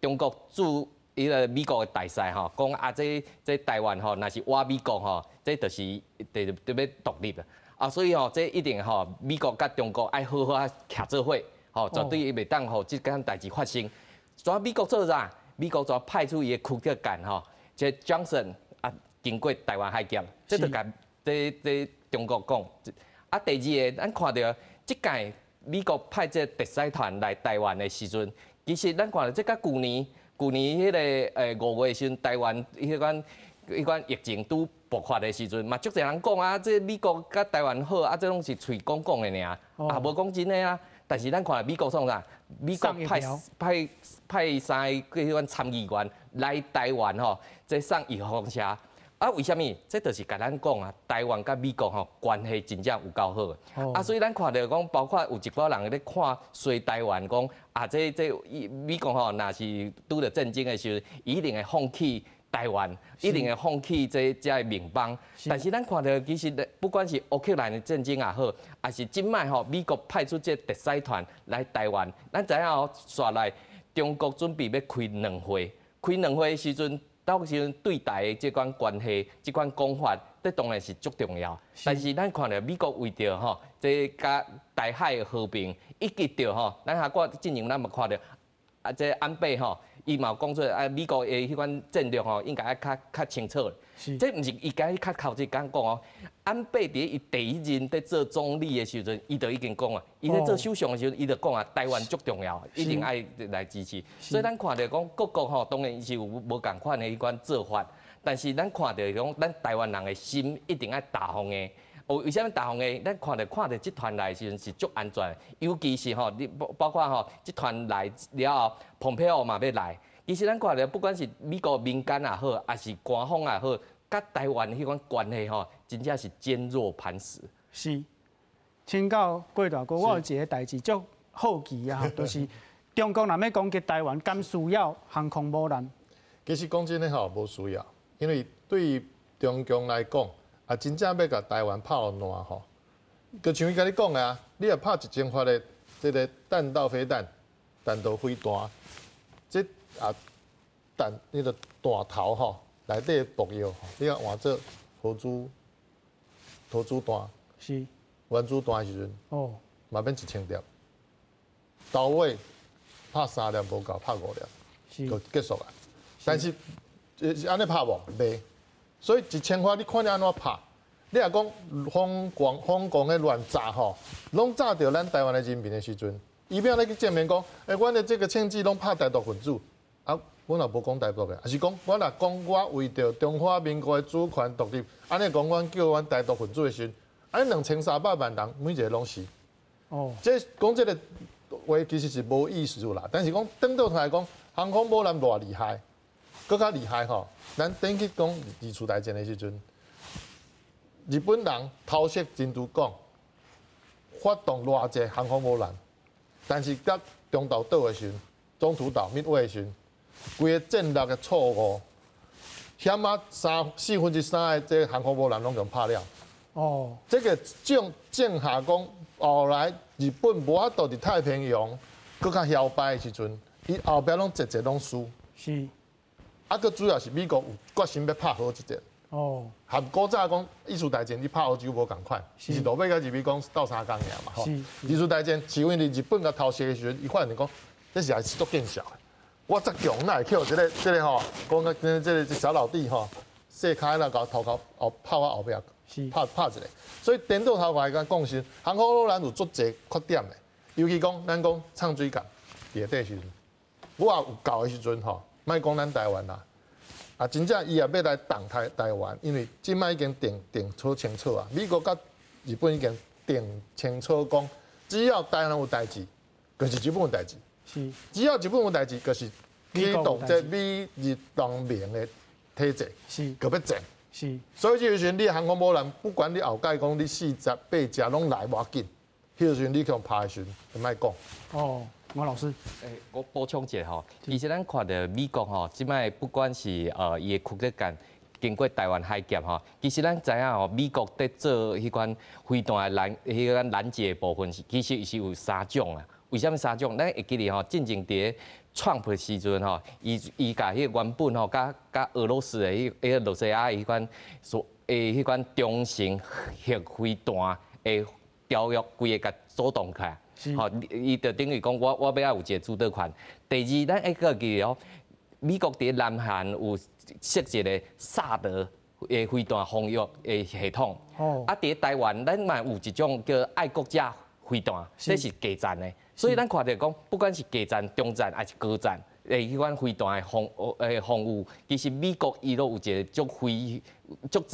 中国驻伊个美国的大使吼，讲啊，这台湾吼，若是我美国吼，这就是要独立的。啊，所以吼，这一定吼，美国甲中国爱好好啊徛做伙，吼，绝对袂当吼即件代志发生。怎美国做啥？美国就派出伊的驱逐舰吼，这 Johnson 啊，经过台湾海峡，这就甲这中国讲。啊，第二个，咱看到即届美国派这特使团来台湾的时阵，其实咱看到这甲去年迄个5月时阵，台湾迄款疫情拄爆发的时阵，嘛足侪人讲啊，这美国甲台湾好啊，这拢是嘴讲的尔，啊无讲真的啊。但是咱看到美国创啥？美国派3个迄款参议员来台湾吼，这送预防车。啊，为什么？这就是甲咱讲啊，台湾甲美国吼关系真正有够好的。啊，所以咱看到讲，包括有一寡人咧看衰台湾，讲啊，这美国吼，若是拄着战争的时候，一定会放弃台湾，一定会放弃这个盟邦。但是咱看到，其实不管是乌克兰的战争也好，还是今摆吼美国派出这特使团来台湾，咱知影吼，刷来中国准备要开2会，开2会的时阵。到时阵对台的这款关系、这款讲法，这当然是足重要。但是咱看到美国为着吼，这甲台海的和平，以及着吼，咱下个进前咱嘛看到啊，这安倍吼，伊嘛讲出啊，美国的迄款战略吼，应该要较清楚。这毋是伊家较靠这讲哦。安倍伫伊第1任在做总理的时阵，伊就已经讲啊，伊在做首相的时候，伊就讲啊，台湾足重要，一定爱来支持。所以咱看到讲各国吼，当然是有无共款的迄款做法，但是咱看到讲，咱台湾人的心一定爱大方的。为什么大方的？咱看到这团来的时阵是足安全，尤其是吼，你包括吼，这团来了后，蓬佩奥嘛要来。其实咱看到，不管是美国民间也好，还是官方也好，甲台湾迄款关系吼，真正是坚若磐石。是，请教郭大哥，我有一个代志足好奇啊，就是中国若要攻击台湾，敢需要航空母舰？其实讲真诶吼，无需要，因为对于中共来讲，啊，真正要甲台湾拍落烂吼，就像伊甲你讲的啊，你若拍一千发的这个弹道飞弹、弹道飞弹，这啊弹那个弹头吼，内底毒药，你若换做投资弹，是原子弹的时阵，哦，嘛免1000粒，到尾拍3粒无够，拍5粒就结束啊。但是是安尼拍无袂，所以1000发你看你安怎拍？你若讲疯狂的乱炸吼，拢炸着咱台湾的人民的时阵，伊要来去证明讲，阮的这个枪支拢拍台独分子，啊，阮也无讲台独的，还是讲我若讲我为着中华民国的主权独立，安尼讲阮叫阮台独分子的时阵，安尼2300万人每一个拢是。哦，这讲这个话其实是无意思啦，但是讲等到来讲，航空母舰偌厉害，更较厉害吼。咱等去讲二次大战的时阵，日本人偷袭珍珠港，发动偌济航空母舰，但是到中途岛的时阵，中途岛midway的时阵，规个战略的错误，险啊4/3的这航空母舰拢共拍了。哦，这个正下讲。后来日本无法度伫太平洋搁较摇摆的时阵，伊后壁拢节拢输。是。啊，搁主要是美国有决心要拍好一点。哦。含古早讲一次大战，你拍欧洲无共款，是落尾甲日美讲斗3工尔嘛吼。二次大战是因为日本甲偷袭的时阵，伊发现讲，这是还是足见效的。我则强，哪会去这个吼，讲个这个小老弟吼，射开了搞头壳后拍我后壁。拍一个，所以颠倒头来讲，航空母舰有足侪缺点的，尤其讲咱讲唱水港，伫底时阵，我也有够的时阵吼，莫讲咱台湾啦，啊，真正伊也要来挡台湾，因为即摆已经定出清楚啊，美国甲日本已经定清楚讲，只要台湾有代志，就是日本有代志。是，只要日本有代志，就是启动这美日同盟的体制，是，个要战。是，所以这时阵你航空母舰，不管你后盖讲你40、80拢来无要紧，迄时阵你去拍的时阵，就莫讲。哦，王老师，我补充一下吼，其实咱看到美国吼，即摆不管是伊的驱逐舰经过台湾海峡吼，其实咱知影吼，美国在做迄款飞弹的拦截的部分是，其实是有3种啊。为什么3种？咱会记哩吼，进前伫创的时阵吼，伊甲迄原本吼，甲俄罗斯的迄个罗西亚迄款迄款中型核飞弹的条约规个甲阻挡起来。吼，伊就等于讲，我要有一个主导权。第二，咱会个记哦，美国伫南韩有设一个萨德的飞弹防御的系统。哦。啊，伫台湾，咱嘛有一种叫爱国者飞弹，这是架站的。所以咱看到讲，不管是架站、中站还是高站，迄款飞弹的防御，其实美国伊都有一个足济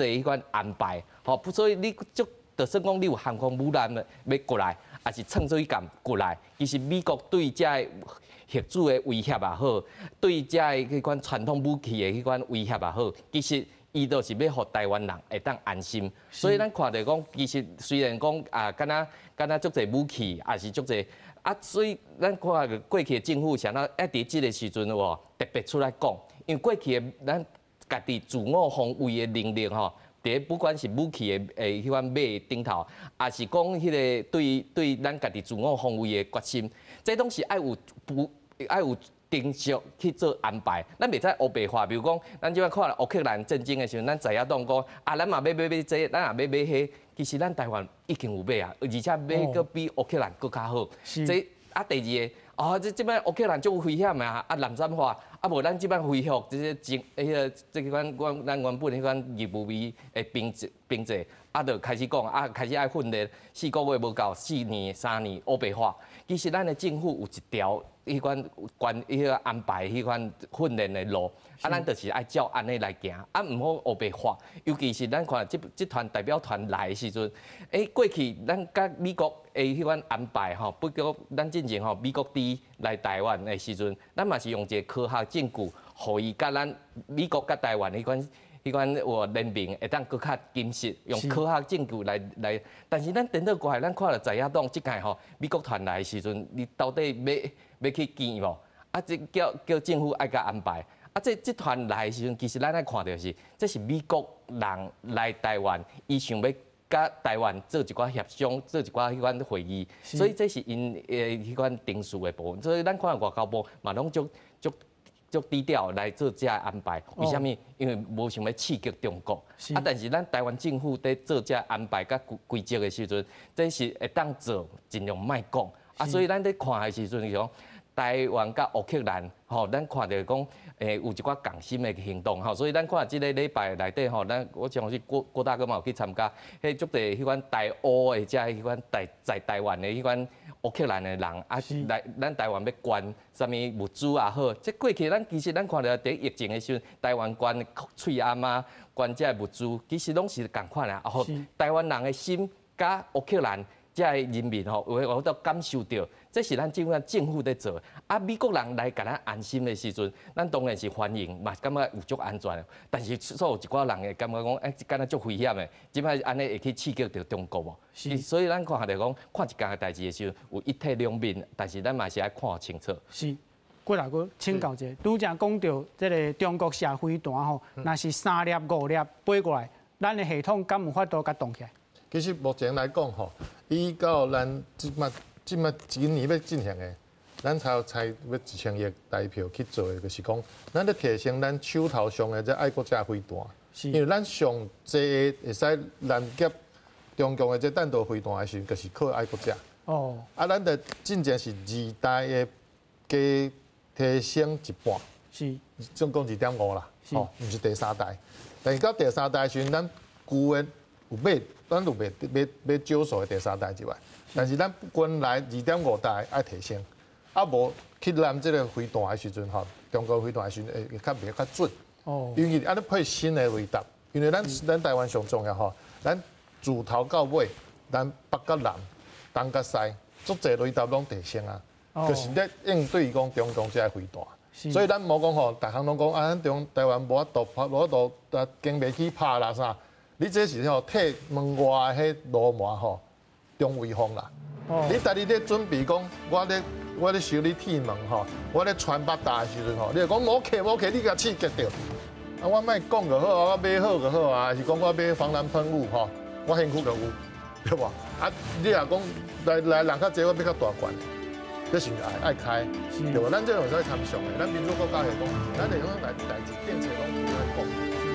迄款安排。吼，所以你就算讲你有航空母舰要过来，也是乘水舰过来，其实美国对这核子的威胁也好，对这迄款传统武器的迄款威胁也好，其实伊都是要互台湾人会当安心。所以咱看到讲，其实虽然讲敢若足侪武器，也是足侪。所以咱看过去的政府想到伫即个时阵哦，特别出来讲，因为过去的咱家己自我防卫的能力吼，不管是武器的迄款马顶头，也是讲迄个对咱家己自我防卫的决心，这拢是爱有定续去做安排。咱袂使乌白化，比如讲，咱即摆看乌克兰战争的时候，咱知影当讲咱嘛要买这，咱也要买迄。其实咱台湾已经有买啊，而且买个比乌克兰更较好。这第二个，即摆乌克兰足有危险啊，南山化，无咱即摆恢复这款咱原本迄款义务役的兵制，就开始讲，开始爱训练4个月无够，4年、3年乌白化。其实咱的政府有一条迄款安排迄款训练的路。咱就是爱照安尼来行，唔好乌白化。尤其是咱看即团代表团来的时阵，过去咱甲美国的迄款安排吼，不过咱进前吼美国伫来台湾的时阵，咱嘛是用一个科学证据，互伊甲咱美国甲台湾迄款人民会当更较紧实，用科学证据来。但是咱颠倒过来，咱看了知影当即届吼美国团来的时阵，你到底要去见无？这叫政府爱甲安排。这团来的时阵，其实咱来看到是，这是美国人来台湾，伊想要甲台湾做一寡协商，做一寡迄款会议，所以这是因迄款定数的部分。所以咱看外交部嘛拢足低调来做这安排。为什么？因为无想要刺激中国。但是咱台湾政府在做这安排甲规则的时阵，这是会当做，尽量莫讲。所以咱在看的时阵讲。台湾甲乌克兰，吼，咱看到讲，有一寡共心的行动，吼，所以咱看即个礼拜内底，吼，我相信郭大哥嘛有去参加，迄足侪迄款台乌的，即迄款在台湾的迄款乌克兰的人，来咱台湾要捐啥物物资也好，即过去其实咱看到伫疫情的时阵，台湾捐喙暗啊，捐即物资，其实拢是共款啊，吼，台湾人的心甲乌克兰。即个人民吼，我都感受到，这是咱政府在做。美国人来甲咱安心的时阵，咱当然是欢迎，嘛感觉有足安全。但是所有一寡人会感觉讲，敢若足危险的，即摆安尼会去刺激到中国无？所以咱看下来讲，看一件代志的时候，有一体两面，但是咱嘛是爱看清楚。是，过来个请教者，拄则讲到这个中国射飞弹吼，若是3粒、5粒飞过来，咱的系统敢有法度甲动起来？其实目前来讲吼，依到咱即摆今年要进行的，咱才要1000亿台票去做的，就是讲，咱咧提升咱手头上的这爱国者飞弹，因为咱上济会使拦截中共的这弹道飞弹的时候，就是靠爱国者。哦。咱的进前是2代的加提升一半，是总共2.5啦，哦，毋是第3代。但是到第3代的时候，咱旧的有买。咱就买少数的第3代之外，但是咱本来2.5代爱提升，啊无去拦这个飞弹的时阵吼，中国飞弹的时阵会较袂较准。哦，因为安尼配新的雷达，因为咱台湾上重要吼，咱自头到尾，咱北到南，东到西，足侪雷达拢提升啊，就是咧应对讲中共这飞弹。所以咱无讲吼，逐项拢讲啊，咱台湾无法度拍，无法度经袂起拍啦啥。你这是吼替门外的迄罗马吼中威风啦。你家己咧准备讲，我咧修理铁门吼，我咧传八达的时阵吼，你就讲无客，你甲刺激着。啊，我莫讲就好啊，我买好就好啊，还是讲我买防弹喷雾吼，我兴趣就有，对无？啊，你若讲来人较侪，我要较大罐。这是爱开，对吧？咱这种是参详的，咱民主国家系讲，咱嚟讲代志政策拢爱讲。